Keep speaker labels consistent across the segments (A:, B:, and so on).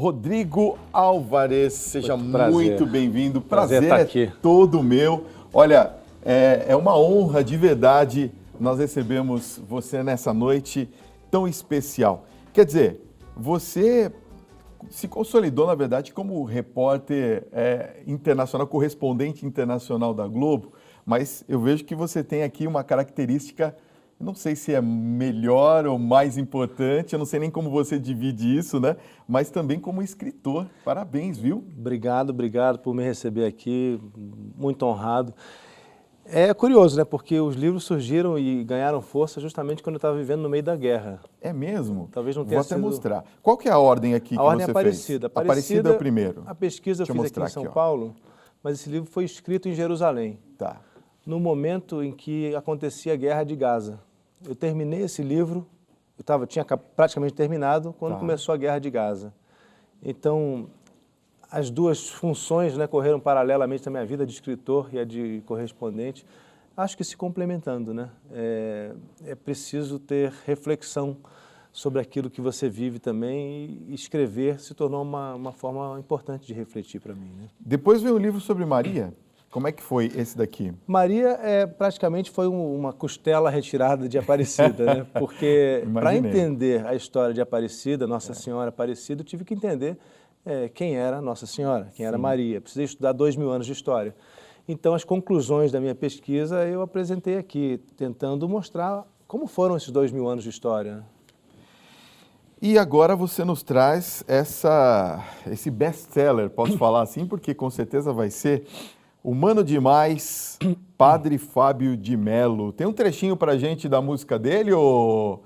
A: Rodrigo Álvares, seja muito bem-vindo.
B: Prazer estar aqui.
A: Todo meu. Olha, é uma honra de verdade nós recebemos você nessa noite tão especial. Quer dizer, você se consolidou, na verdade, como repórter internacional, correspondente internacional da Globo, mas eu vejo que você tem aqui uma característica, não sei se é melhor ou mais importante, eu não sei nem como você divide isso, né? Mas também como escritor. Parabéns, viu?
B: Obrigado por me receber aqui, muito honrado. É curioso, né? Porque os livros surgiram e ganharam força justamente quando eu estava vivendo no meio da guerra.
A: É mesmo?
B: Talvez não tenha sido...
A: Vou até mostrar. Qual que é a ordem aqui que você fez?
B: A ordem é Aparecida.
A: Aparecida é o primeiro.
B: A pesquisa eu fiz aqui em São Paulo, mas esse livro foi escrito em Jerusalém.
A: Tá.
B: No momento em que acontecia a Guerra de Gaza. Eu terminei esse livro, tinha praticamente terminado quando começou a Guerra de Gaza. Então, as duas funções, né, correram paralelamente na minha vida, de escritor e a de correspondente, acho que se complementando, né? É preciso ter reflexão sobre aquilo que você vive também, e escrever se tornou uma forma importante de refletir para mim, né?
A: Depois veio um livro sobre Maria. Como é que foi esse daqui?
B: Maria praticamente foi uma costela retirada de Aparecida, né? Porque para entender a história de Aparecida, Nossa Senhora Aparecida, eu tive que entender quem era Nossa Senhora, quem era Maria. Precisei estudar 2000 anos de história. Então, as conclusões da minha pesquisa eu apresentei aqui, tentando mostrar como foram esses 2000 anos de história, né?
A: E agora você nos traz esse best-seller, posso falar assim, porque com certeza vai ser Humano Demais, Padre Fábio de Mello. Tem um trechinho pra gente da música dele, ô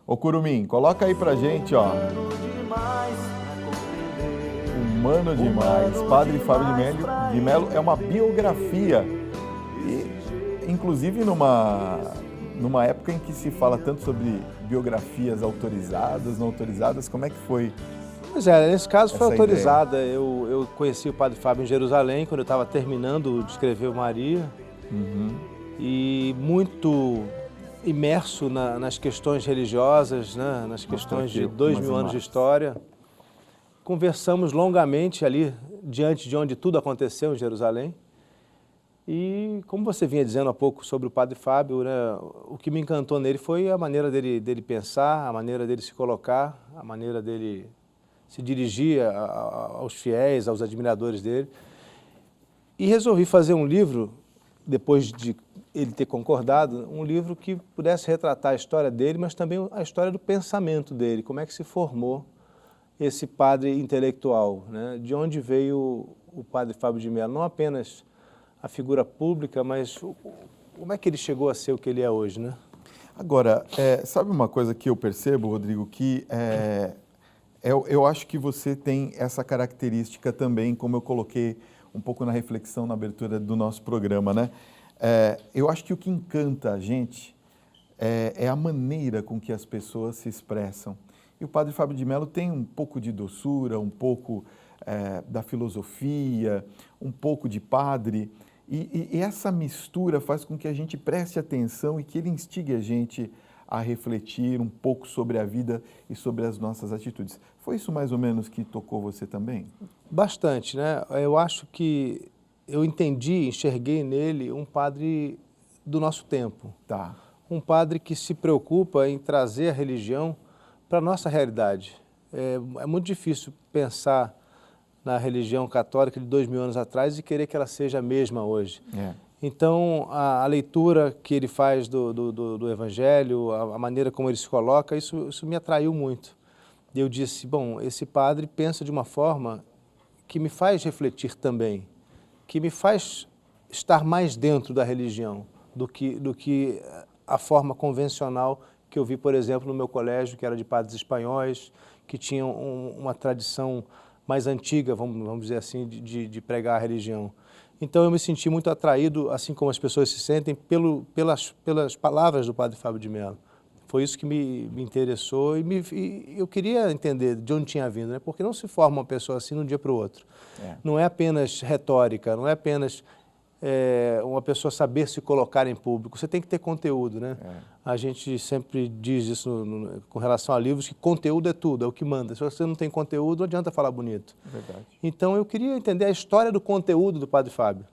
A: Curumim? Coloca aí pra gente, ó. Humano Demais, Padre Fábio de Mello é uma biografia. E, inclusive numa época em que se fala tanto sobre biografias autorizadas, não autorizadas, como é que foi?
B: Pois é, nesse caso foi autorizada. Eu conheci o Padre Fábio em Jerusalém, quando eu estava terminando de escrever o Maria, e muito imerso nas questões religiosas, né? Nas questões de 2000 anos de história. Conversamos longamente ali, diante de onde tudo aconteceu em Jerusalém. E, como você vinha dizendo há pouco sobre o Padre Fábio, né, o que me encantou nele foi a maneira dele pensar, a maneira dele se colocar, a maneira dele se dirigir aos fiéis, aos admiradores dele. E resolvi fazer um livro, depois de ele ter concordado, um livro que pudesse retratar a história dele, mas também a história do pensamento dele, como é que se formou esse padre intelectual, né? De onde veio o Padre Fábio de Mello, não apenas a figura pública, mas como é que ele chegou a ser o que ele é hoje, né?
A: Agora, sabe uma coisa que eu percebo, Rodrigo, que eu acho que você tem essa característica também, como eu coloquei um pouco na reflexão, na abertura do nosso programa, né? Eu acho que o que encanta a gente é a maneira com que as pessoas se expressam. E o Padre Fábio de Mello tem um pouco de doçura, um pouco da filosofia, um pouco de padre, e essa mistura faz com que a gente preste atenção e que ele instigue a gente a refletir um pouco sobre a vida e sobre as nossas atitudes. Foi isso mais ou menos que tocou você também? Bastante,
B: né? Eu acho que eu enxerguei nele um padre do nosso tempo.
A: Tá.
B: Um padre que se preocupa em trazer a religião para a nossa realidade. É muito difícil pensar na religião católica de 2000 anos atrás e querer que ela seja a mesma hoje. Então, a leitura que ele faz do Evangelho, a maneira como ele se coloca, isso me atraiu muito. E eu disse, bom, esse padre pensa de uma forma que me faz refletir também, que me faz estar mais dentro da religião do que a forma convencional que eu vi, por exemplo, no meu colégio, que era de padres espanhóis, que tinham uma tradição mais antiga, vamos dizer assim, de pregar a religião. Então eu me senti muito atraído, assim como as pessoas se sentem, pelas palavras do Padre Fábio de Mello. Foi isso que me interessou e eu queria entender de onde tinha vindo, né? Porque não se forma uma pessoa assim de um dia para o outro. Não é apenas retórica, não é apenas uma pessoa saber se colocar em público. Você tem que ter conteúdo, né? A gente sempre diz isso com relação a livros, que conteúdo é tudo, é o que manda. Se você não tem conteúdo, não adianta falar bonito.
A: Verdade.
B: Então, eu queria entender a história do conteúdo do Padre Fábio.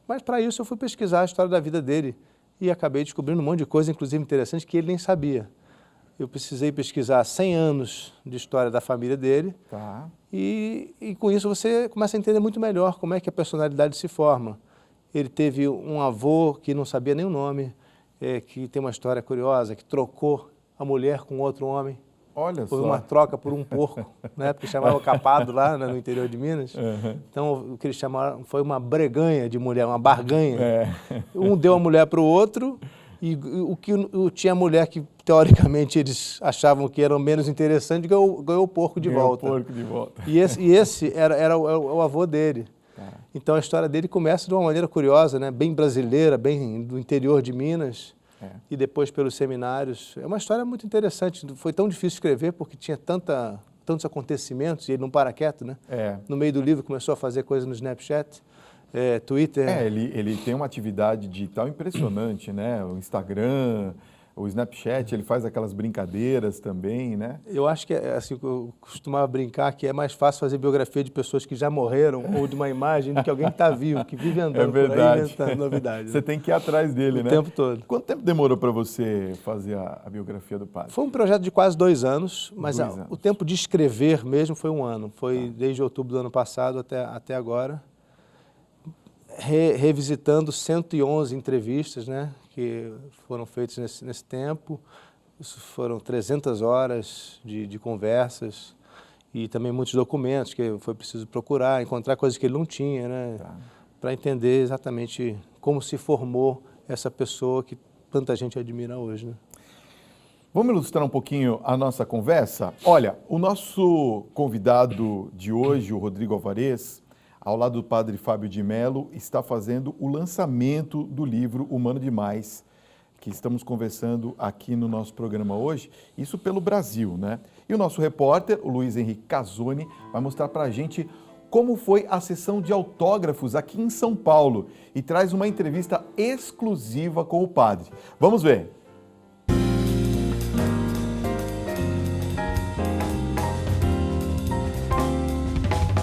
B: Mas, para isso, eu fui pesquisar a história da vida dele e acabei descobrindo um monte de coisa, inclusive interessante, que ele nem sabia. Eu precisei pesquisar 100 anos de história da família dele.
A: Tá.
B: E com isso você começa a entender muito melhor como é que a personalidade se forma. Ele teve um avô que não sabia nem o nome, que tem uma história curiosa, que trocou a mulher com outro homem.
A: Olha só.
B: Foi uma troca por um porco, né? Porque chamava capado lá no interior de Minas. Uhum. Então, o que eles chamaram foi uma breganha de mulher, uma barganha. Um deu a mulher para o outro, e tinha mulher que, teoricamente, eles achavam que era menos interessante, ganhou o porco de volta.
A: O porco de volta.
B: E esse era o avô dele. Então, a história dele começa de uma maneira curiosa, né? Bem brasileira, bem do interior de Minas. E depois pelos seminários. É uma história muito interessante. Foi tão difícil escrever porque tinha tantos acontecimentos e ele não para quieto, né? No meio do livro começou a fazer coisas no Snapchat, Twitter.
A: Ele tem uma atividade digital impressionante, né? O Instagram, o Snapchat, ele faz aquelas brincadeiras também, né?
B: Eu acho que, assim, eu costumava brincar que é mais fácil fazer biografia de pessoas que já morreram ou de uma imagem do que alguém que está vivo, que vive andando por aí inventando novidades.
A: Você tem que ir atrás dele, né?
B: O tempo todo.
A: Quanto tempo demorou para você fazer a biografia do padre?
B: Foi um projeto de quase 2 anos, mas o tempo de escrever mesmo foi 1 ano. Foi desde outubro do ano passado até agora. Revisitando 111 entrevistas, né, que foram feitas nesse tempo. Isso foram 300 horas de conversas e também muitos documentos que foi preciso procurar, encontrar coisas que ele não tinha, né, para entender exatamente como se formou essa pessoa que tanta gente admira hoje, né?
A: Vamos ilustrar um pouquinho a nossa conversa? Olha, o nosso convidado de hoje, o Rodrigo Alvarez, ao lado do padre Fábio de Mello, está fazendo o lançamento do livro Humano Demais, que estamos conversando aqui no nosso programa hoje, isso pelo Brasil, né? E o nosso repórter, o Luiz Henrique Casoni, vai mostrar para a gente como foi a sessão de autógrafos aqui em São Paulo e traz uma entrevista exclusiva com o padre. Vamos ver!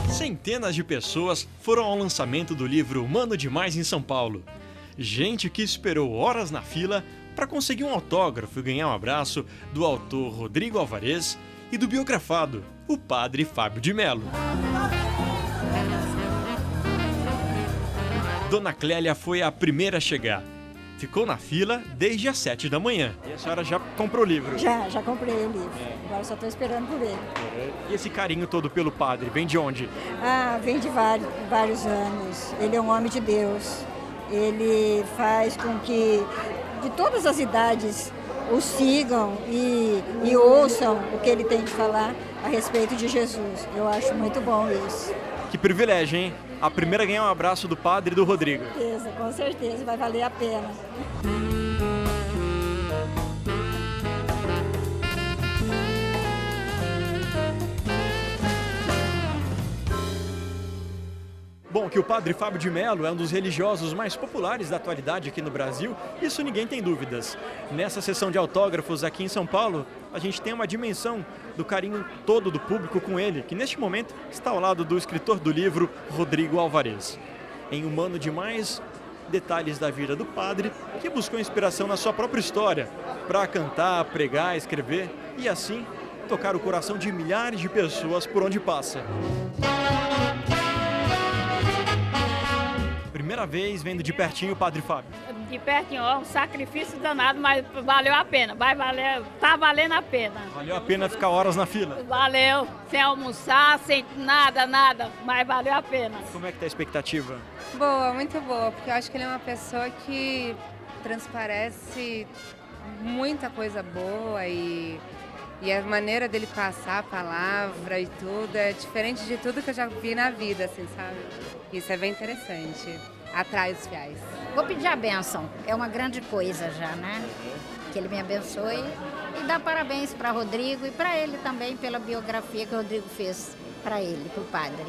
C: Centenas de pessoas foram ao lançamento do livro Humano Demais em São Paulo. Gente que esperou horas na fila para conseguir um autógrafo e ganhar um abraço do autor Rodrigo Alvarez e do biografado, o padre Fábio de Mello. Dona Clélia foi a primeira a chegar. Ficou na fila desde as 7 da manhã. E a senhora já comprou o livro?
D: Já comprei o livro. Agora só estou esperando por ele.
C: E esse carinho todo pelo padre, vem de onde?
D: Vem de vários anos. Ele é um homem de Deus. Ele faz com que de todas as idades o sigam e ouçam o que ele tem de falar a respeito de Jesus. Eu acho muito bom isso.
C: Que privilégio, hein? A primeira a ganhar um abraço do padre e do Rodrigo.
D: Com certeza, vai valer a pena.
C: Bom, que o padre Fábio de Mello é um dos religiosos mais populares da atualidade aqui no Brasil, isso ninguém tem dúvidas. Nessa sessão de autógrafos aqui em São Paulo, a gente tem uma dimensão do carinho todo do público com ele, que neste momento está ao lado do escritor do livro, Rodrigo Alvarez. Em Humano Demais, detalhes da vida do padre, que buscou inspiração na sua própria história, para cantar, pregar, escrever e assim tocar o coração de milhares de pessoas por onde passa. Primeira vez vendo de pertinho o padre Fábio.
E: De pertinho, um sacrifício danado, mas valeu a pena, tá valendo a pena.
C: Valeu a pena ficar horas na fila?
E: Valeu, sem almoçar, sem nada, mas valeu a pena.
C: Como é que tá a expectativa?
F: Boa, muito boa, porque eu acho que ele é uma pessoa que transparece muita coisa boa e a maneira dele passar a palavra e tudo é diferente de tudo que eu já vi na vida, assim, sabe? Isso é bem interessante, atrai os fiéis.
G: Vou pedir a bênção, é uma grande coisa já, né? Que ele me abençoe e dá parabéns para Rodrigo e para ele também pela biografia que o Rodrigo fez para ele, para o padre.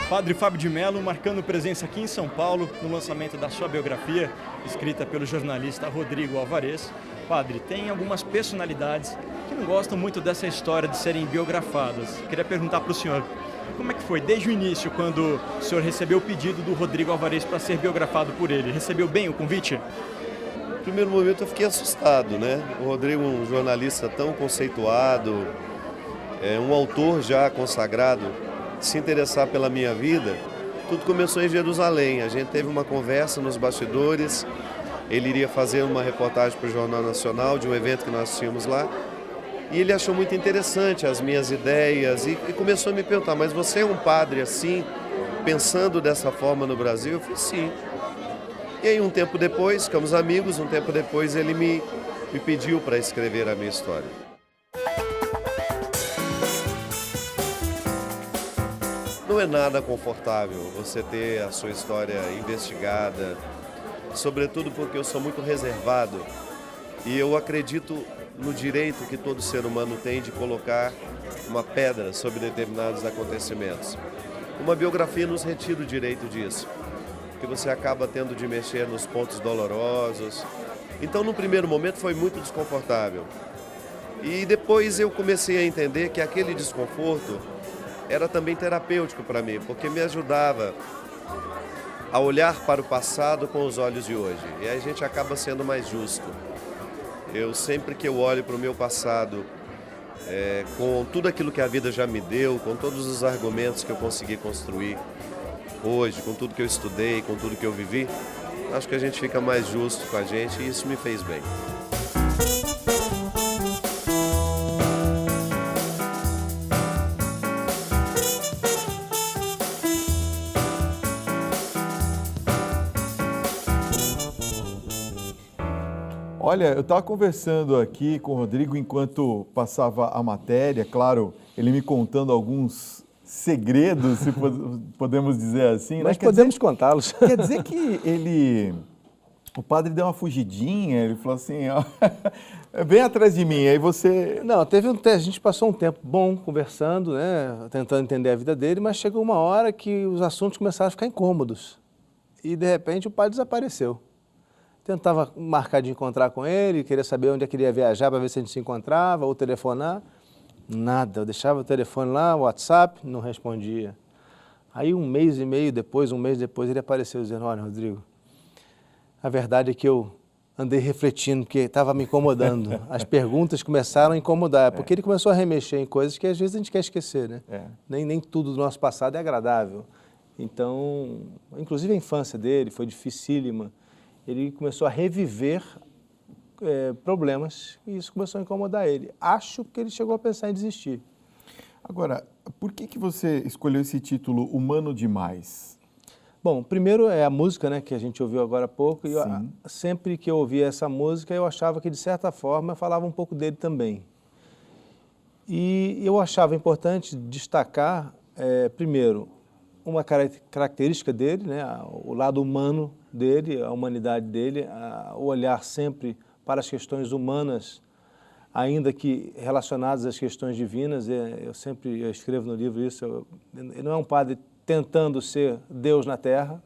C: Padre Fábio de Mello marcando presença aqui em São Paulo no lançamento da sua biografia, escrita pelo jornalista Rodrigo Alvarez. Padre, tem algumas personalidades que não gostam muito dessa história de serem biografadas. Queria perguntar para o senhor, como é que foi desde o início, quando o senhor recebeu o pedido do Rodrigo Alvarez para ser biografado por ele? Recebeu bem o convite?
H: No primeiro momento eu fiquei assustado, né? O Rodrigo, um jornalista tão conceituado, um autor já consagrado, se interessar pela minha vida. Tudo começou em Jerusalém. A gente teve uma conversa nos bastidores. Ele iria fazer uma reportagem para o Jornal Nacional de um evento que nós tínhamos lá. E ele achou muito interessante as minhas ideias e começou a me perguntar, mas você é um padre assim, pensando dessa forma no Brasil? Eu falei, sim. E aí um tempo depois, ficamos amigos, um tempo depois ele me pediu para escrever a minha história. Não é nada confortável você ter a sua história investigada, sobretudo porque eu sou muito reservado e eu acredito no direito que todo ser humano tem de colocar uma pedra sobre determinados acontecimentos. Uma biografia nos retira o direito disso, porque você acaba tendo de mexer nos pontos dolorosos. Então, no primeiro momento, foi muito desconfortável. E depois eu comecei a entender que aquele desconforto era também terapêutico para mim, porque me ajudava a olhar para o passado com os olhos de hoje. E aí a gente acaba sendo mais justo. Eu sempre que eu olho para o meu passado, com tudo aquilo que a vida já me deu, com todos os argumentos que eu consegui construir hoje, com tudo que eu estudei, com tudo que eu vivi, acho que a gente fica mais justo com a gente e isso me fez bem.
A: Olha, eu estava conversando aqui com o Rodrigo enquanto passava a matéria, claro, ele me contando alguns segredos, se podemos dizer assim.
B: Mas podemos contá-los.
A: Quer dizer que o padre deu uma fugidinha, ele falou assim, ó, vem atrás de mim, aí você...
B: Não, a gente passou um tempo bom conversando, né, tentando entender a vida dele, mas chegou uma hora que os assuntos começaram a ficar incômodos e de repente o padre desapareceu. Tentava marcar de encontrar com ele, queria saber onde é que ele ia viajar para ver se a gente se encontrava, ou telefonar. Nada, eu deixava o telefone lá, o WhatsApp, não respondia. Aí um mês depois, ele apareceu dizendo, olha, Rodrigo, a verdade é que eu andei refletindo, porque estava me incomodando. As perguntas começaram a incomodar, porque ele começou a remexer em coisas que às vezes a gente quer esquecer, né? Nem tudo do nosso passado é agradável. Então, inclusive a infância dele foi dificílima. Ele começou a reviver problemas e isso começou a incomodar ele. Acho que ele chegou a pensar em desistir.
A: Agora, por que você escolheu esse título Humano Demais?
B: Bom, primeiro é a música, né, que a gente ouviu agora há pouco. E sempre que eu ouvia essa música, eu achava que, de certa forma, falava um pouco dele também. E eu achava importante destacar, primeiro, uma característica dele, né, o lado humano dele, a humanidade dele, o olhar sempre para as questões humanas, ainda que relacionadas às questões divinas. Eu escrevo no livro isso, ele não é um padre tentando ser Deus na Terra,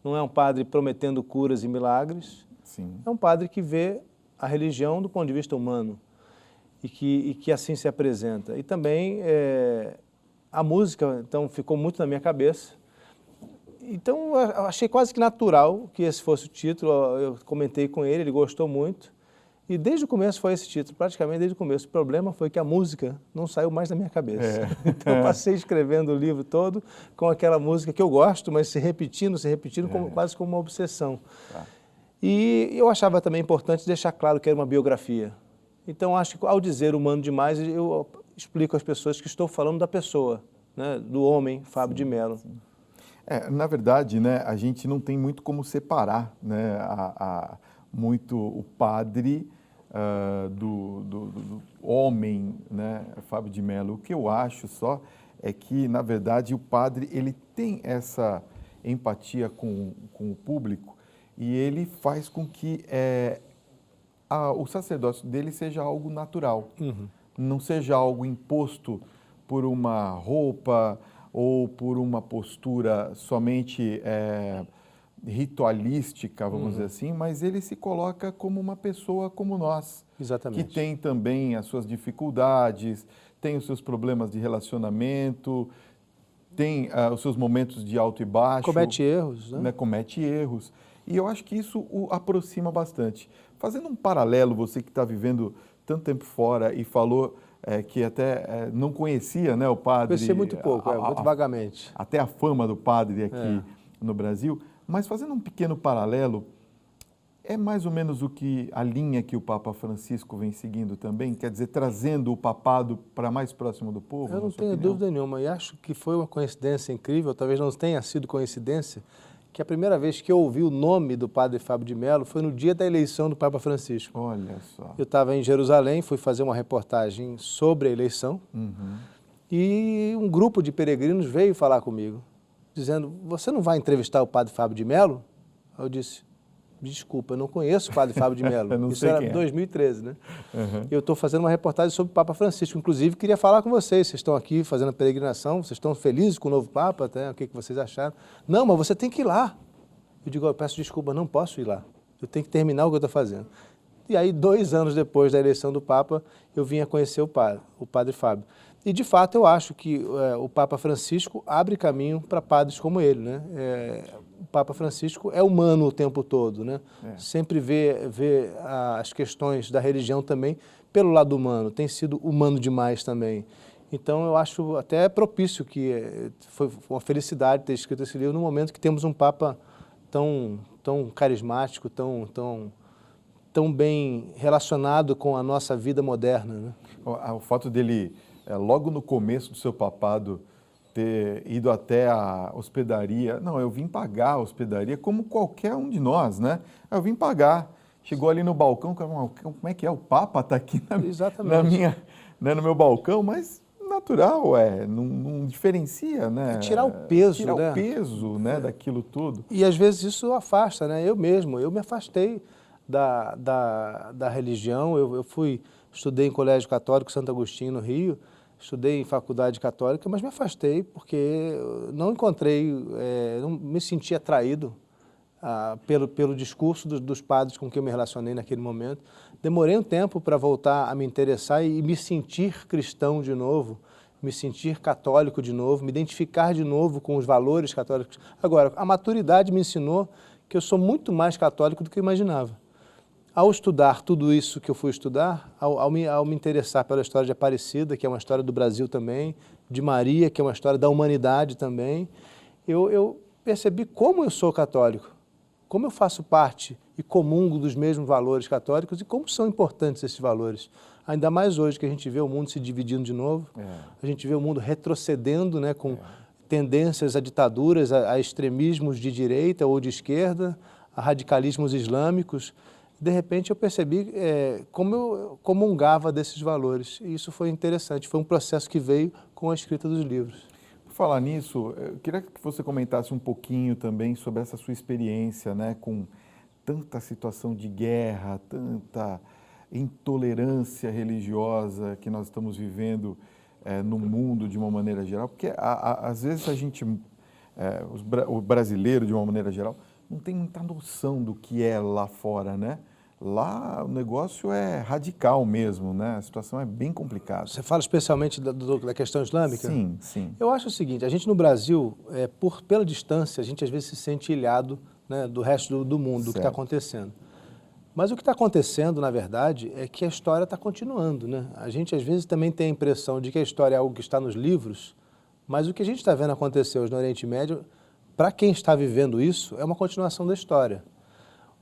B: não é um padre prometendo curas e milagres,
A: Sim.
B: É um padre que vê a religião do ponto de vista humano e que assim se apresenta. E também a música, então, ficou muito na minha cabeça. Então, eu achei quase que natural que esse fosse o título. Eu comentei com ele, ele gostou muito. E desde o começo foi esse título, praticamente desde o começo. O problema foi que a música não saiu mais da minha cabeça. Então, eu passei escrevendo o livro todo com aquela música que eu gosto, mas se repetindo, quase como uma obsessão. E eu achava também importante deixar claro que era uma biografia. Então, acho que ao dizer Humano Demais, eu explico às pessoas que estou falando da pessoa, né, do homem Fábio de Mello.
A: Na verdade, né, a gente não tem muito como separar, né, muito o padre do homem, né, Fábio de Mello. O que eu acho só é que, na verdade, o padre ele tem essa empatia com o público e ele faz com que o sacerdócio dele seja algo natural, não seja algo imposto por uma roupa ou por uma postura somente ritualística, vamos dizer assim, mas ele se coloca como uma pessoa como nós.
B: Exatamente.
A: Que tem também as suas dificuldades, tem os seus problemas de relacionamento, tem os seus momentos de alto e baixo.
B: Comete erros, né?
A: Comete erros. E eu acho que isso o aproxima bastante. Fazendo um paralelo, você que está vivendo tanto tempo fora e falou que até não conhecia, né, o padre...
B: Conhecia muito pouco, muito vagamente.
A: Até a fama do padre aqui no Brasil. Mas fazendo um pequeno paralelo, é mais ou menos a linha que o Papa Francisco vem seguindo também? Quer dizer, trazendo o papado para mais próximo do povo?
B: Eu não tenho dúvida nenhuma. E acho que foi uma coincidência incrível, talvez não tenha sido coincidência, que a primeira vez que eu ouvi o nome do padre Fábio de Mello foi no dia da eleição do Papa Francisco.
A: Olha só.
B: Eu estava em Jerusalém, fui fazer uma reportagem sobre a eleição e um grupo de peregrinos veio falar comigo, dizendo, você não vai entrevistar o padre Fábio de Mello? Eu disse, desculpa, eu não conheço o padre Fábio de Mello. Isso era em 2013, né? Eu estou fazendo uma reportagem sobre o Papa Francisco. Inclusive, queria falar com vocês. Vocês estão aqui fazendo a peregrinação, vocês estão felizes com o novo Papa, até, o que vocês acharam? Não, mas você tem que ir lá. Eu digo, eu peço desculpa, não posso ir lá. Eu tenho que terminar o que eu estou fazendo. E aí, 2 anos depois da eleição do Papa, eu vim a conhecer o padre Fábio. E, de fato, eu acho que o Papa Francisco abre caminho para padres como ele, né? O Papa Francisco é humano o tempo todo, né? Sempre vê as questões da religião também pelo lado humano, tem sido humano demais também. Então, eu acho até propício que foi uma felicidade ter escrito esse livro no momento que temos um Papa tão carismático, tão bem relacionado com a nossa vida moderna, né?
A: O fato dele, logo no começo do seu papado, ter ido até a hospedaria. Não, eu vim pagar a hospedaria como qualquer um de nós, né? Eu vim pagar. Chegou ali no balcão, como é que é? O Papa está aqui no meu balcão, mas natural, não diferencia, né?
B: É tirar o peso,
A: tirar o peso, né, daquilo tudo.
B: E às vezes isso afasta, né? Eu me afastei da religião. Eu estudei em Colégio Católico Santo Agostinho, no Rio, estudei em faculdade católica, mas me afastei porque não encontrei, não me senti atraído pelo discurso dos padres com quem eu me relacionei naquele momento. Demorei um tempo para voltar a me interessar e me sentir cristão de novo, me sentir católico de novo, me identificar de novo com os valores católicos. Agora, a maturidade me ensinou que eu sou muito mais católico do que eu imaginava. Ao estudar tudo isso que eu fui estudar, ao me interessar pela história de Aparecida, que é uma história do Brasil também, de Maria, que é uma história da humanidade também, eu percebi como eu sou católico, como eu faço parte e comungo dos mesmos valores católicos e como são importantes esses valores. Ainda mais hoje que a gente vê o mundo se dividindo de novo, a gente vê o mundo retrocedendo, né, com tendências a ditaduras, a extremismos de direita ou de esquerda, a radicalismos islâmicos. De repente eu percebi como eu comungava desses valores. E isso foi interessante, foi um processo que veio com a escrita dos livros.
A: Por falar nisso, eu queria que você comentasse um pouquinho também sobre essa sua experiência, né, com tanta situação de guerra, tanta intolerância religiosa que nós estamos vivendo no mundo de uma maneira geral, porque às vezes a gente, o brasileiro de uma maneira geral, não tem muita noção do que é lá fora, né? Lá o negócio é radical mesmo, né? A situação é bem complicada.
B: Você fala especialmente da questão islâmica?
A: Sim, sim.
B: Eu acho o seguinte, a gente no Brasil, pela distância, a gente às vezes se sente ilhado, né, do resto do mundo, do que está acontecendo. Mas o que está acontecendo, na verdade, é que a história está continuando, né? A gente às vezes também tem a impressão de que a história é algo que está nos livros, mas o que a gente está vendo acontecer hoje no Oriente Médio, para quem está vivendo isso, é uma continuação da história.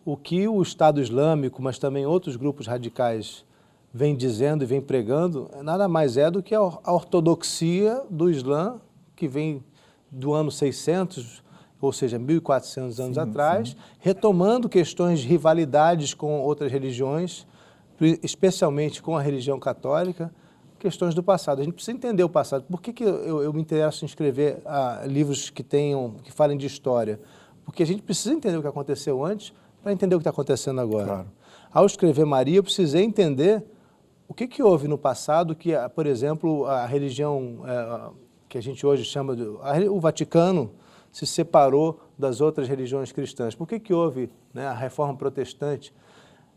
B: O que o Estado Islâmico, mas também outros grupos radicais vêm dizendo e vêm pregando, nada mais é do que a ortodoxia do Islã, que vem do ano 600, ou seja, 1.400 anos atrás, retomando questões de rivalidades com outras religiões, especialmente com a religião católica, questões do passado. A gente precisa entender o passado. Por que eu me interesso em escrever livros que falem de história? Porque a gente precisa entender o que aconteceu antes para entender o que está acontecendo agora.
A: Claro.
B: Ao escrever Maria, eu precisei entender o que houve no passado que, por exemplo, a religião que a gente hoje chama de... O Vaticano se separou das outras religiões cristãs. Por que houve, né, a Reforma Protestante?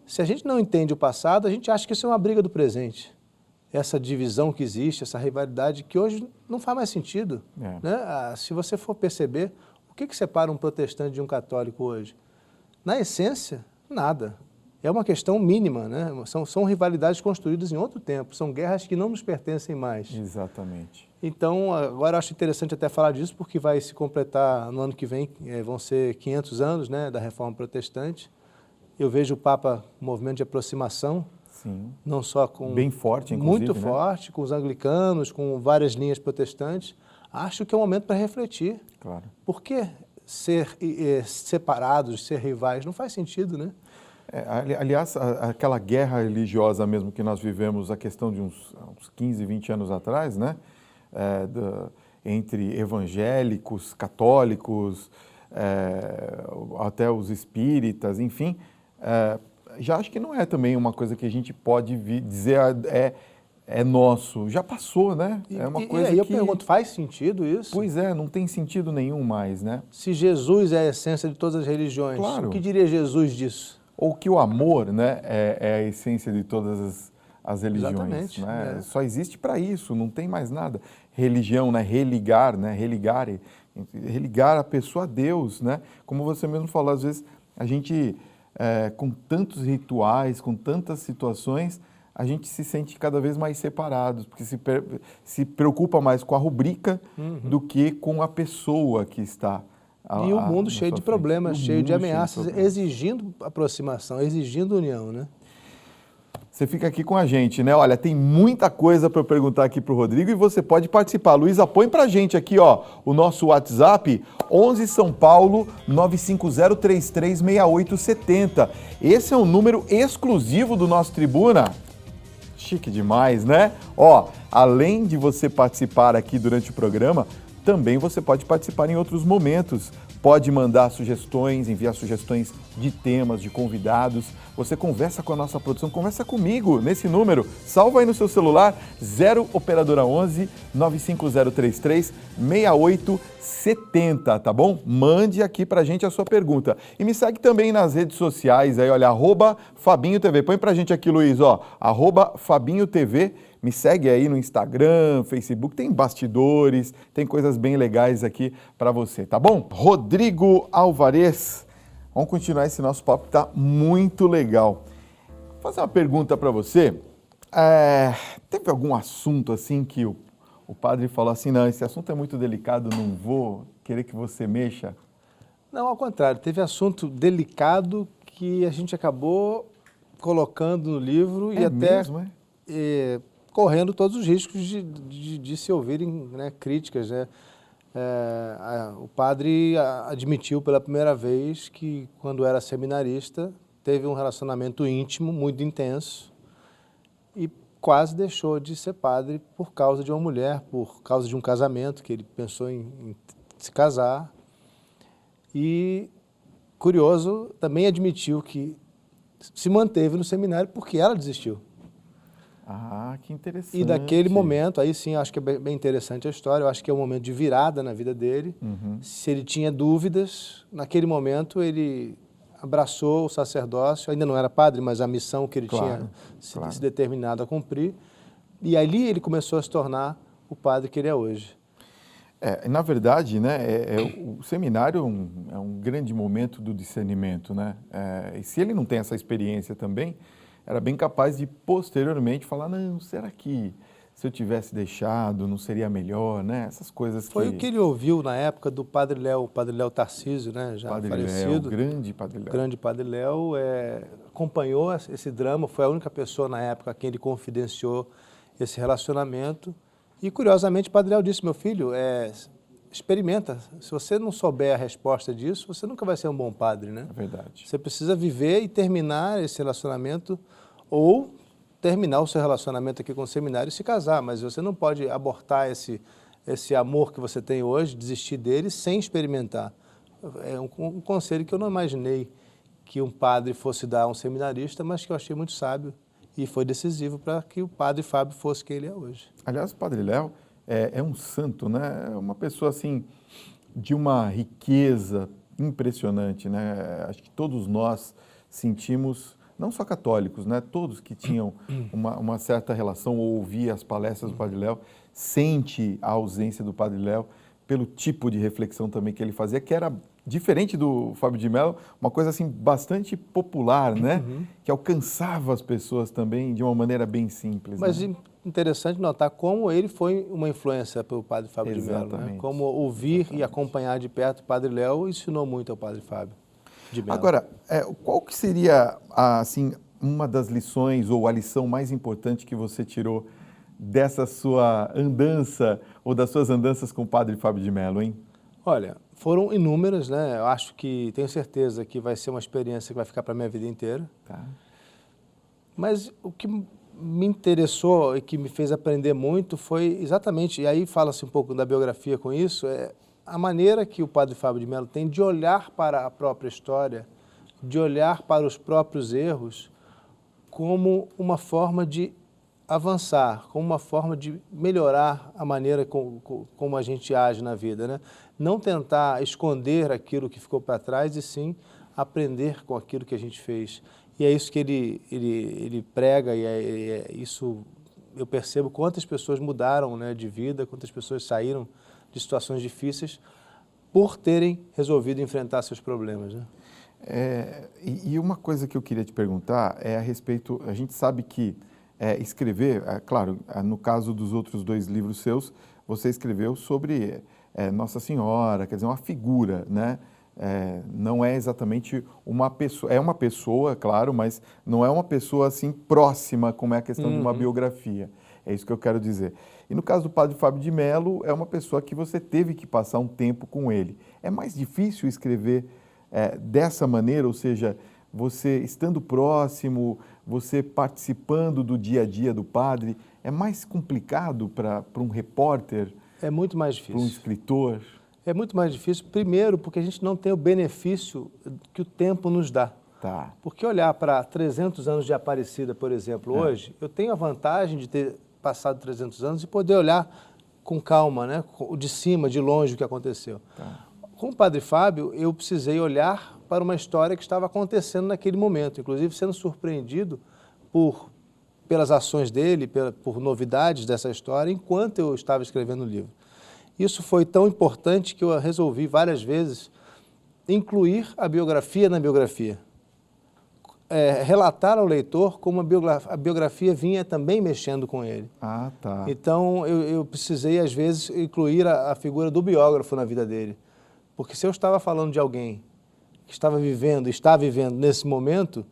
B: Se a gente não entende o passado, a gente acha que isso é uma briga do presente. Essa divisão que existe, essa rivalidade, que hoje não faz mais sentido. Né? Se você for perceber, o que separa um protestante de um católico hoje? Na essência, nada. É uma questão mínima, né? São rivalidades construídas em outro tempo, são guerras que não nos pertencem mais.
A: Exatamente.
B: Então, agora eu acho interessante até falar disso, porque vai se completar no ano que vem, vão ser 500 anos, né, da Reforma Protestante. Eu vejo o Papa um movimento de aproximação,
A: sim,
B: não só com...
A: Bem forte, inclusive,
B: muito
A: né?
B: forte, com os anglicanos, com várias linhas protestantes. Acho que é um momento para refletir.
A: Claro.
B: Por que ser separados, ser rivais? Não faz sentido, né?
A: Aliás, aquela guerra religiosa mesmo que nós vivemos, a questão de uns 15, 20 anos atrás, né? Entre evangélicos, católicos, até os espíritas, enfim, já acho que não é também uma coisa que a gente pode dizer é nosso. Já passou, né? É uma coisa
B: eu
A: que...
B: pergunto, faz sentido isso?
A: Pois é, não tem sentido nenhum mais, né?
B: Se Jesus é a essência de todas as religiões,
A: claro.
B: O que diria Jesus disso?
A: Ou que o amor, né, é a essência de todas as religiões.
B: Exatamente.
A: Né? Só existe para isso, não tem mais nada. Religião, né, religar a pessoa a Deus, né? Como você mesmo falou, às vezes a gente, com tantos rituais, com tantas situações, a gente se sente cada vez mais separados, porque se preocupa mais com a rubrica do que com a pessoa que está.
B: E o mundo cheio de problemas, cheio de ameaças, exigindo aproximação, exigindo união, né?
A: Você fica aqui com a gente, né? Olha, tem muita coisa para eu perguntar aqui para o Rodrigo e você pode participar. Luísa, põe para a gente aqui, ó, o nosso WhatsApp, 11 São Paulo 950336870. Esse é um número exclusivo do nosso Tribuna. Chique demais, né? Ó, além de você participar aqui durante o programa, também você pode participar em outros momentos. Pode mandar sugestões, enviar sugestões de temas, de convidados. Você conversa com a nossa produção, conversa comigo nesse número. Salva aí no seu celular, 0 operadora 11 95033 6870, tá bom? Mande aqui pra gente a sua pergunta. E me segue também nas redes sociais aí, olha, @FabinhoTV. Põe pra gente aqui, Luiz, ó, @FabinhoTV. Me segue aí no Instagram, Facebook, tem bastidores, tem coisas bem legais aqui para você, tá bom? Rodrigo Alvarez, vamos continuar esse nosso papo que tá muito legal. Vou fazer uma pergunta para você. Teve algum assunto assim que o padre falou assim, não, esse assunto é muito delicado, não vou querer que você mexa?
B: Não, ao contrário, teve assunto delicado que a gente acabou colocando no livro e até...
A: mesmo,
B: correndo todos os riscos de se ouvirem, né, críticas. Né? O padre admitiu pela primeira vez que, quando era seminarista, teve um relacionamento íntimo, muito intenso, e quase deixou de ser padre por causa de uma mulher, por causa de um casamento, que ele pensou em se casar. E, curioso, também admitiu que se manteve no seminário porque ela desistiu.
A: Ah, que interessante.
B: E daquele momento, aí sim, acho que é bem interessante a história, eu acho que é um momento de virada na vida dele. Se ele tinha dúvidas, naquele momento ele abraçou o sacerdócio, ainda não era padre, mas a missão que ele tinha se determinado a cumprir, e ali ele começou a se tornar o padre que ele é hoje.
A: Na verdade, né, o seminário é um grande momento do discernimento, né? E se ele não tem essa experiência também, era bem capaz de, posteriormente, falar, não, será que se eu tivesse deixado, não seria melhor, né? Essas coisas que...
B: Foi o que ele ouviu na época do Padre Léo Tarcísio, né? Já
A: Padre
B: falecido.
A: Léo, grande Padre Léo.
B: Grande Padre Léo, acompanhou esse drama, foi a única pessoa na época a quem ele confidenciou esse relacionamento. E, curiosamente, o Padre Léo disse, meu filho, experimenta. Se você não souber a resposta disso, você nunca vai ser um bom padre, né?
A: É verdade.
B: Você precisa viver e terminar esse relacionamento ou terminar o seu relacionamento aqui com o seminário e se casar, mas você não pode abortar esse amor que você tem hoje, desistir dele sem experimentar. É um conselho que eu não imaginei que um padre fosse dar a um seminarista, mas que eu achei muito sábio e foi decisivo para que o padre Fábio fosse quem ele é hoje.
A: Aliás, o Padre Léo, é um santo, né? Uma pessoa assim de uma riqueza impressionante, né? Acho que todos nós sentimos, não só católicos, né? Todos que tinham uma certa relação ou ouvia as palestras do Padre Léo, sente a ausência do Padre Léo pelo tipo de reflexão também que ele fazia, que era diferente do Fábio de Mello, uma coisa assim bastante popular, né? Que alcançava as pessoas também de uma maneira bem simples.
B: Mas
A: né?
B: interessante notar como ele foi uma influência para o Padre Fábio de Mello, né? Como ouvir e acompanhar de perto o Padre Léo ensinou muito ao Padre Fábio de Mello.
A: Agora, qual que seria assim uma das lições ou a lição mais importante que você tirou dessa sua andança ou das suas andanças com o Padre Fábio de Mello, hein?
B: Olha, foram inúmeras, né? Eu acho que, tenho certeza que vai ser uma experiência que vai ficar para a minha vida inteira.
A: Tá.
B: Mas o que me interessou e que me fez aprender muito foi exatamente, e aí fala-se um pouco da biografia com isso, a maneira que o Padre Fábio de Mello tem de olhar para a própria história, de olhar para os próprios erros como uma forma de avançar, como uma forma de melhorar a maneira como a gente age na vida, né? Não tentar esconder aquilo que ficou para trás e sim aprender com aquilo que a gente fez. E é isso que ele prega e isso eu percebo quantas pessoas mudaram, né, de vida, quantas pessoas saíram de situações difíceis por terem resolvido enfrentar seus problemas, né?
A: E uma coisa que eu queria te perguntar é a respeito, a gente sabe que escrever, claro, no caso dos outros 2 livros seus, você escreveu sobre Nossa Senhora, quer dizer, uma figura, né? Não é exatamente uma pessoa, é uma pessoa, claro, mas não é uma pessoa assim próxima, como é a questão de uma biografia. É isso que eu quero dizer. E no caso do Padre Fábio de Mello, é uma pessoa que você teve que passar um tempo com ele. É mais difícil escrever dessa maneira, ou seja, você estando próximo, você participando do dia a dia do padre, é mais complicado para um repórter?
B: É muito mais difícil.
A: Para um escritor?
B: É muito mais difícil, primeiro, porque a gente não tem o benefício que o tempo nos dá.
A: Tá.
B: Porque olhar para 300 anos de Aparecida, por exemplo, hoje, eu tenho a vantagem de ter passado 300 anos e poder olhar com calma, né? De cima, de longe, o que aconteceu.
A: Tá.
B: Com o Padre Fábio, eu precisei olhar para uma história que estava acontecendo naquele momento, inclusive sendo surpreendido pelas ações dele, por novidades dessa história, enquanto eu estava escrevendo o livro. Isso foi tão importante que eu resolvi várias vezes incluir a biografia na biografia. Relatar ao leitor como a biografia vinha também mexendo com ele.
A: Ah, tá.
B: Então, eu precisei, às vezes, incluir a figura do biógrafo na vida dele. Porque se eu estava falando de alguém que estava vivendo, está vivendo nesse momento,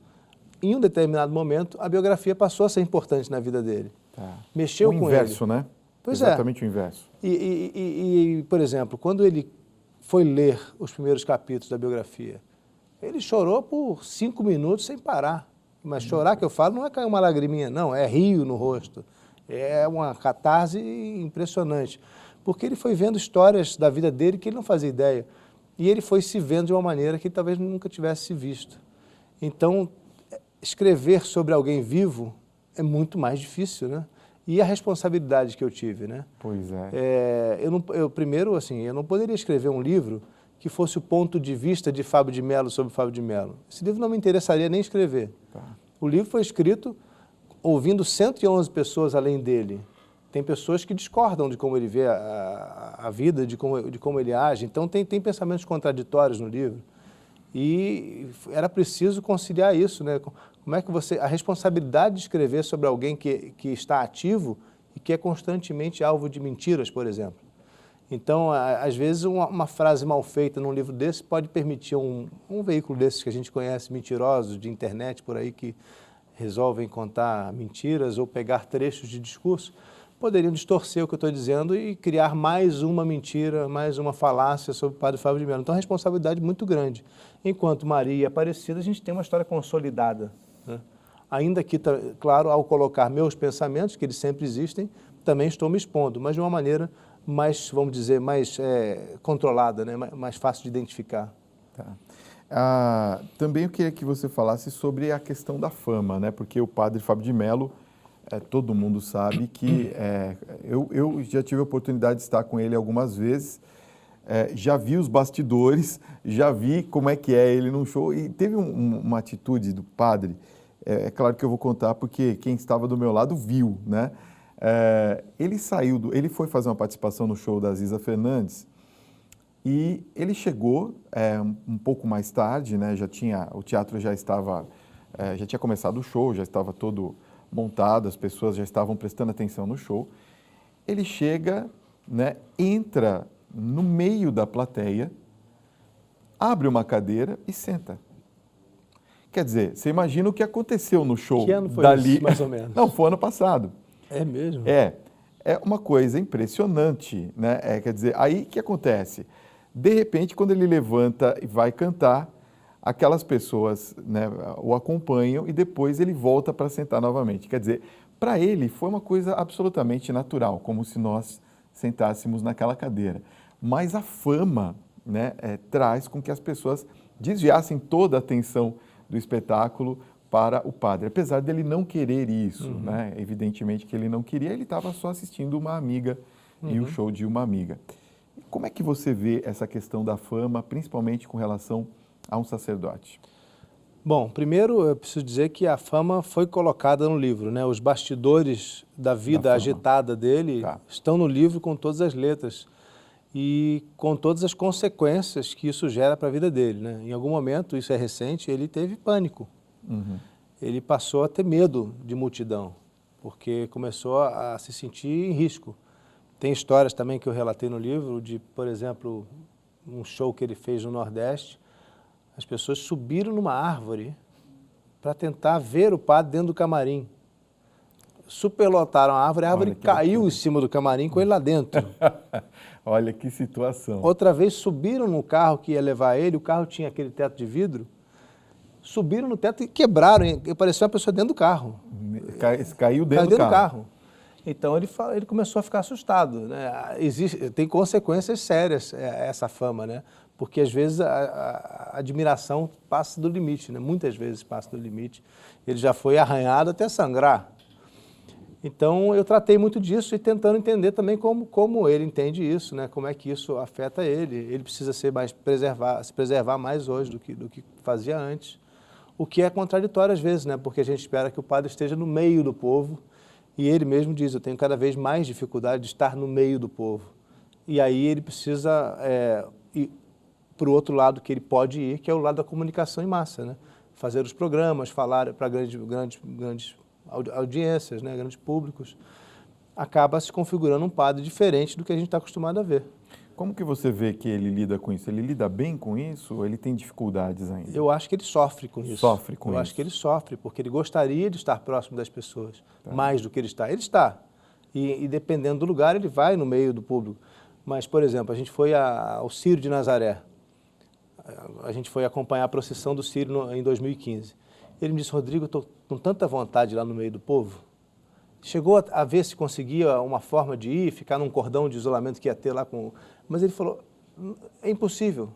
B: em um determinado momento, a biografia passou a ser importante na vida dele.
A: Tá.
B: Mexeu com ele.
A: O inverso, né?
B: Pois
A: Exatamente o inverso.
B: Por exemplo, quando ele foi ler os primeiros capítulos da biografia, ele chorou por 5 minutos sem parar. Mas chorar, que eu falo, não é cair uma lagriminha, não, é rio no rosto. É uma catarse impressionante. Porque ele foi vendo histórias da vida dele que ele não fazia ideia. E ele foi se vendo de uma maneira que ele talvez nunca tivesse se visto. Então, escrever sobre alguém vivo é muito mais difícil, né? E a responsabilidade que eu tive, né?
A: Pois é.
B: Primeiro, assim, eu não poderia escrever um livro que fosse o ponto de vista de Fábio de Mello sobre Fábio de Mello. Esse livro não me interessaria nem escrever.
A: Tá.
B: O livro foi escrito ouvindo 111 pessoas além dele. Tem pessoas que discordam de como ele vê a vida, de como ele age. Então, tem pensamentos contraditórios no livro. E era preciso conciliar isso, né? Como é que a responsabilidade de escrever sobre alguém que está ativo e que é constantemente alvo de mentiras, por exemplo. Então, às vezes, uma frase mal feita num livro desse pode permitir um veículo desses que a gente conhece, mentirosos, de internet, por aí, que resolvem contar mentiras ou pegar trechos de discurso, poderiam distorcer o que eu estou dizendo e criar mais uma mentira, mais uma falácia sobre o Padre Fábio de Mello. Então, a responsabilidade é muito grande. Enquanto Maria e Aparecida, a gente tem uma história consolidada, né? Ainda que, claro, ao colocar meus pensamentos, que eles sempre existem, também estou me expondo, mas de uma maneira mais, vamos dizer, mais controlada, né? Mais fácil de identificar.
A: Tá. Também eu queria que você falasse sobre a questão da fama, né? Porque o Padre Fábio de Mello todo mundo sabe que eu já tive a oportunidade de estar com ele algumas vezes, já vi os bastidores, já vi como é que é ele num show, e teve uma atitude do padre, é claro que eu vou contar porque quem estava do meu lado viu, né? Ele foi fazer uma participação no show da Aziza Fernandes e ele chegou um pouco mais tarde, né? O teatro já tinha começado o show, já estava todo montado, as pessoas já estavam prestando atenção no show. Ele chega, né? Entra no meio da plateia, abre uma cadeira e senta. Quer dizer, você imagina o que aconteceu no show
B: que ano foi
A: dali?
B: Isso, mais ou menos?
A: Não, foi ano passado.
B: É mesmo?
A: É uma coisa impressionante, né? Quer dizer, aí o que acontece? De repente, quando ele levanta e vai cantar, aquelas pessoas, né, o acompanham e depois ele volta para sentar novamente. Quer dizer, para ele foi uma coisa absolutamente natural, como se nós sentássemos naquela cadeira. Mas a fama, né, traz com que as pessoas desviassem toda a atenção do espetáculo para o padre, apesar dele não querer isso, né? Evidentemente que ele não queria, ele estava só assistindo uma amiga e o show de uma amiga. Como é que você vê essa questão da fama, principalmente com relação a um sacerdote?
B: Bom, primeiro eu preciso dizer que a fama foi colocada no livro, né? Os bastidores da vida agitada dele estão no livro com todas as letras e com todas as consequências que isso gera para a vida dele, né? Em algum momento, isso é recente, ele teve pânico. Ele passou a ter medo de multidão, porque começou a se sentir em risco. Tem histórias também que eu relatei no livro de, por exemplo, um show que ele fez no Nordeste, as pessoas subiram numa árvore para tentar ver o padre dentro do camarim. Superlotaram a árvore caiu em cima do camarim com ele lá dentro.
A: Olha que situação.
B: Outra vez subiram no carro que ia levar ele, o carro tinha aquele teto de vidro, subiram no teto e quebraram, e parecia uma pessoa dentro do carro.
A: Caiu dentro do carro.
B: Então ele começou a ficar assustado, né? Tem consequências sérias essa fama, né? Porque às vezes a admiração passa do limite, né? Muitas vezes passa do limite. Ele já foi arranhado até sangrar. Então eu tratei muito disso e tentando entender também como ele entende isso, né? Como é que isso afeta ele. Ele precisa se preservar mais hoje do que fazia antes. O que é contraditório às vezes, né? Porque a gente espera que o padre esteja no meio do povo e ele mesmo diz, eu tenho cada vez mais dificuldade de estar no meio do povo. E aí ele precisa ir para o outro lado que ele pode ir, que é o lado da comunicação em massa, né? Fazer os programas, falar para grandes audiências, né? Grandes públicos. Acaba se configurando um padre diferente do que a gente está acostumado a ver.
A: Como que você vê que ele lida com isso? Ele lida bem com isso ou ele tem dificuldades ainda?
B: Eu acho que ele sofre com isso.
A: Sofre com isso?
B: Eu acho que ele sofre, porque ele gostaria de estar próximo das pessoas, mais do que ele está. Ele está. E dependendo do lugar, ele vai no meio do público. Mas, por exemplo, a gente foi ao Círio de Nazaré. A gente foi acompanhar a procissão do Círio em 2015. Ele me disse, Rodrigo, eu estou com tanta vontade lá no meio do povo. Chegou a ver se conseguia uma forma de ir, ficar num cordão de isolamento que ia ter lá com... Mas ele falou, é impossível.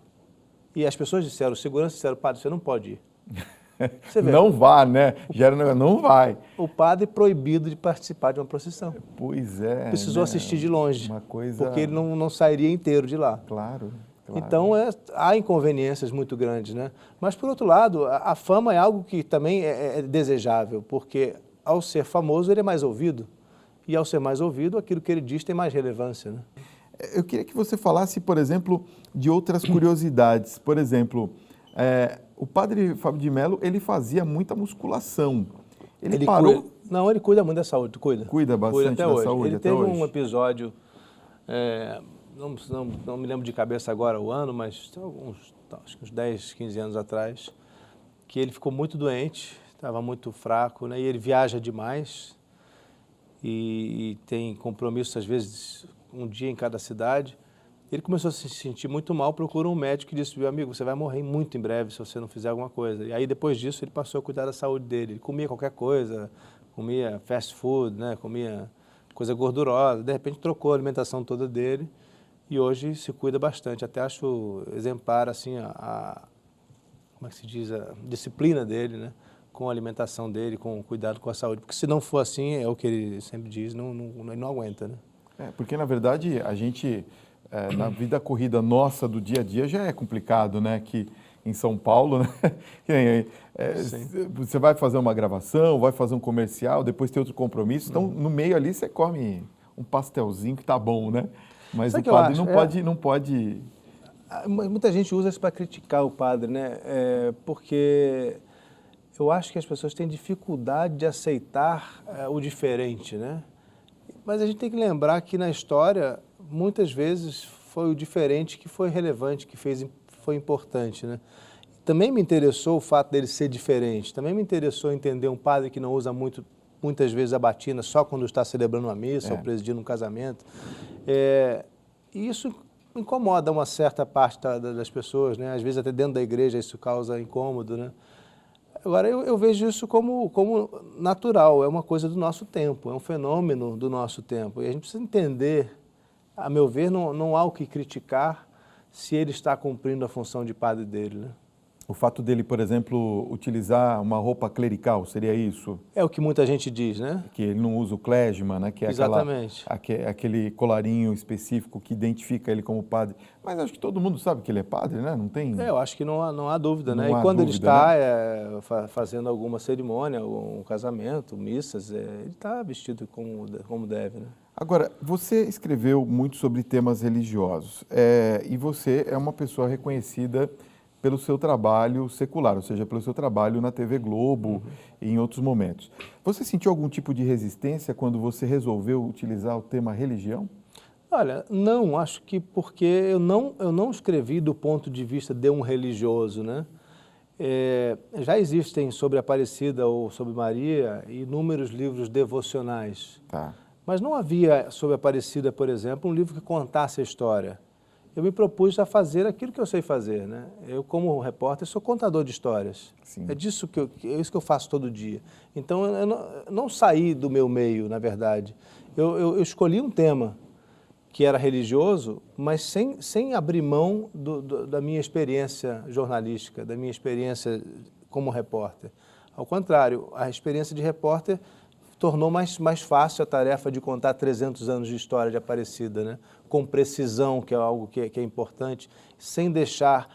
B: E as pessoas disseram, os seguranças disseram, padre, você não pode ir. Você vê,
A: não vá, né? Não vai.
B: O padre proibido de participar de uma procissão.
A: Pois é.
B: Precisou assistir de longe,
A: uma coisa...
B: porque ele não sairia inteiro de lá.
A: Claro.
B: Então, há inconveniências muito grandes, né? Mas, por outro lado, a fama é algo que também é desejável, porque ao ser famoso ele é mais ouvido, e ao ser mais ouvido, aquilo que ele diz tem mais relevância, né?
A: Eu queria que você falasse, por exemplo, de outras curiosidades. Por exemplo, o padre Fábio de Mello, ele fazia muita musculação. Ele parou...
B: Não, ele cuida muito da saúde, cuida.
A: Cuida bastante da saúde
B: Ele
A: até
B: teve
A: hoje.
B: um episódio, não me lembro de cabeça agora o ano, mas acho que uns 10, 15 anos atrás, que ele ficou muito doente, estava muito fraco, né? E ele viaja demais e tem compromissos, às vezes, um dia em cada cidade. Ele começou a se sentir muito mal, procurou um médico e disse, meu amigo, você vai morrer muito em breve se você não fizer alguma coisa. E aí, depois disso, ele passou a cuidar da saúde dele. Ele comia qualquer coisa, comia fast food, né? Comia coisa gordurosa. De repente, trocou a alimentação toda dele e hoje se cuida bastante. Até acho exemplar, assim, como é que se diz, a disciplina dele, né? com a alimentação dele, com o cuidado com a saúde. Porque se não for assim, é o que ele sempre diz, ele não aguenta, né?
A: Porque, na verdade, a gente, na vida corrida nossa do dia a dia, já é complicado, né? Que em São Paulo, né? Você vai fazer uma gravação, vai fazer um comercial, depois tem outro compromisso. Então, no meio ali, você come um pastelzinho que tá bom, né? Mas o padre não pode...
B: Muita gente usa isso para criticar o padre, né? Porque eu acho que as pessoas têm dificuldade de aceitar o diferente, né? Mas a gente tem que lembrar que na história, muitas vezes, foi o diferente que foi relevante, que foi importante, né? Também me interessou o fato dele ser diferente, também me interessou entender um padre que não usa muitas vezes a batina só quando está celebrando uma missa ou presidindo um casamento. E isso incomoda uma certa parte das pessoas, né? Às vezes até dentro da igreja isso causa incômodo, né? Agora, eu vejo isso como natural, é uma coisa do nosso tempo, é um fenômeno do nosso tempo. E a gente precisa entender, a meu ver, não há o que criticar se ele está cumprindo a função de padre dele, né?
A: O fato dele, por exemplo, utilizar uma roupa clerical, seria isso?
B: É o que muita gente diz, né?
A: Que ele não usa o clésima, né? Que é
B: exatamente.
A: Aquele colarinho específico que identifica ele como padre. Mas acho que todo mundo sabe que ele é padre, né? Não tem...
B: Eu acho que não há dúvida, né?
A: Não
B: E quando
A: há
B: ele
A: dúvida,
B: está fazendo alguma cerimônia, um casamento, missas, ele está vestido como deve, né?
A: Agora, você escreveu muito sobre temas religiosos e você é uma pessoa reconhecida pelo seu trabalho secular, ou seja, pelo seu trabalho na TV Globo e em outros momentos. Você sentiu algum tipo de resistência quando você resolveu utilizar o tema religião?
B: Olha, não, acho que porque eu não escrevi do ponto de vista de um religioso, né? Já existem sobre Aparecida ou sobre Maria inúmeros livros devocionais.
A: Tá.
B: Mas não havia sobre Aparecida, por exemplo, um livro que contasse a história. Eu me propus a fazer aquilo que eu sei fazer, né? Eu, como repórter, sou contador de histórias.
A: Sim.
B: É isso que eu faço todo dia. Então, eu não saí do meu meio, na verdade. Eu escolhi um tema que era religioso, mas sem abrir mão da minha experiência jornalística, da minha experiência como repórter. Ao contrário, a experiência de repórter tornou mais fácil a tarefa de contar 300 anos de história de Aparecida, né? Com precisão, que é algo que é importante, sem deixar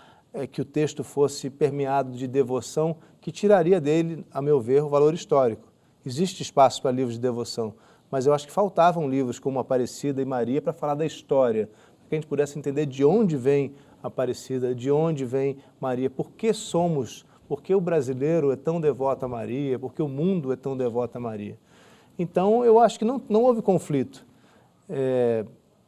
B: que o texto fosse permeado de devoção, que tiraria dele, a meu ver, o valor histórico. Existe espaço para livros de devoção, mas eu acho que faltavam livros como Aparecida e Maria para falar da história, para que a gente pudesse entender de onde vem Aparecida, de onde vem Maria, por que o brasileiro é tão devoto a Maria, por que o mundo é tão devoto a Maria. Então, eu acho que não houve conflito.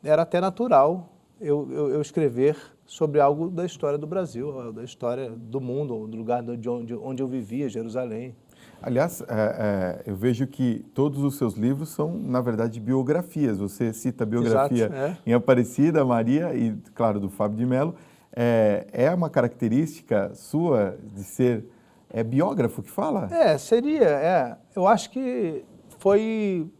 B: Era até natural eu escrever sobre algo da história do Brasil, da história do mundo, do lugar de onde eu vivia, Jerusalém.
A: Aliás, eu vejo que todos os seus livros são, na verdade, biografias. Você cita a biografia em Aparecida, Maria e, claro, do Fábio de Mello. É uma característica sua de ser biógrafo que fala?
B: Seria. Eu acho que foi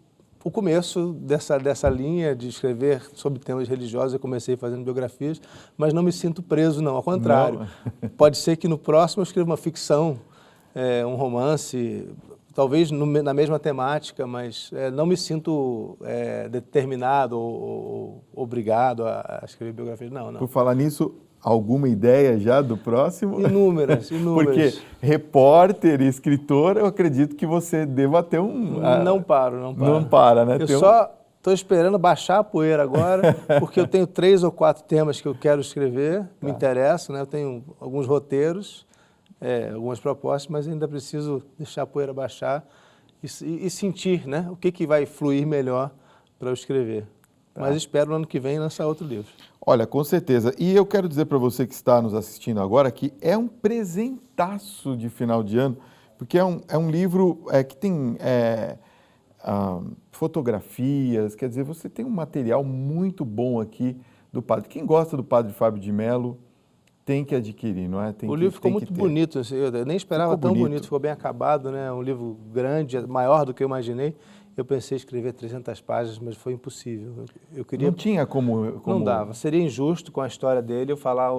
B: o começo dessa linha de escrever sobre temas religiosos. Eu comecei fazendo biografias, mas não me sinto preso, não. Ao contrário. Não. Pode ser que no próximo eu escreva uma ficção, um romance, talvez na mesma temática, mas não me sinto determinado ou obrigado a escrever biografias. Não.
A: Por falar nisso, alguma ideia já do próximo?
B: Inúmeras.
A: Porque repórter e escritor, eu acredito que você deva ter um...
B: Não paro.
A: Não para, né?
B: Eu só estou esperando baixar a poeira agora, porque eu tenho 3 ou 4 temas que eu quero escrever, me interessam, né? Eu tenho alguns roteiros, algumas propostas, mas ainda preciso deixar a poeira baixar e sentir, né? O que vai fluir melhor para eu escrever. Mas espero no ano que vem lançar outro livro.
A: Olha, com certeza. E eu quero dizer para você que está nos assistindo agora que é um presentaço de final de ano, porque é um livro que tem fotografias, quer dizer, você tem um material muito bom aqui do padre. Quem gosta do padre Fábio de Mello tem que adquirir, não é?
B: O livro ficou muito bonito, eu nem esperava tão bonito, ficou bem acabado, né? Um livro grande, maior do que eu imaginei. Eu pensei em escrever 300 páginas, mas foi impossível. Eu queria...
A: Não tinha como...
B: Não dava. Seria injusto com a história dele eu falar,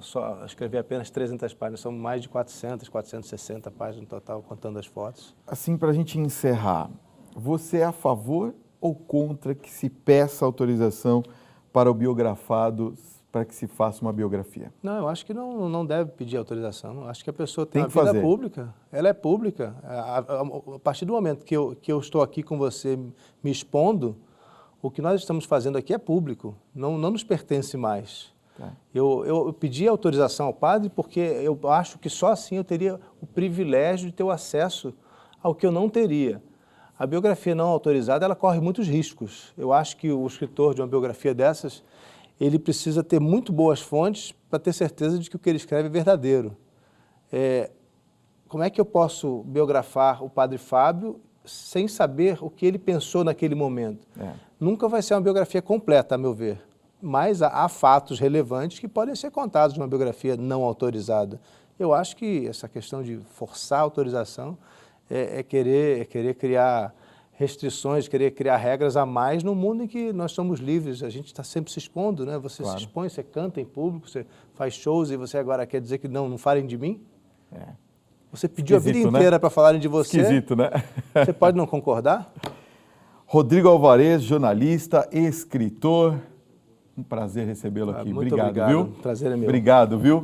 B: só escrever apenas 300 páginas. São mais de 400, 460 páginas no total, contando as fotos.
A: Assim, para a gente encerrar, você é a favor ou contra que se peça autorização para o biografado para que se faça uma biografia?
B: Não, eu acho que não deve pedir autorização. Acho que a pessoa tem uma
A: que
B: vida
A: fazer.
B: pública. Ela é pública. A partir do momento que eu estou aqui com você me expondo, o que nós estamos fazendo aqui é público. Não nos pertence mais.
A: Tá.
B: Eu pedi autorização ao padre porque eu acho que só assim eu teria o privilégio de ter o acesso ao que eu não teria. A biografia não autorizada, ela corre muitos riscos. Eu acho que o escritor de uma biografia dessas, ele precisa ter muito boas fontes para ter certeza de que o que ele escreve é verdadeiro. Como é que eu posso biografar o Padre Fábio sem saber o que ele pensou naquele momento? Nunca vai ser uma biografia completa, a meu ver, mas há fatos relevantes que podem ser contados de uma biografia não autorizada. Eu acho que essa questão de forçar a autorização é querer criar restrições, querer criar regras a mais no mundo em que nós somos livres. A gente está sempre se expondo, né? Você se expõe, você canta em público, você faz shows e você agora quer dizer que não falem de mim? Você pediu
A: Esquisito,
B: a vida inteira, né, para falarem de você.
A: Esquisito, né?
B: Você pode não concordar?
A: Rodrigo Alvarez, jornalista, escritor. Um prazer recebê-lo aqui.
B: Muito
A: obrigado, viu?
B: O prazer é meu.
A: Obrigado, viu?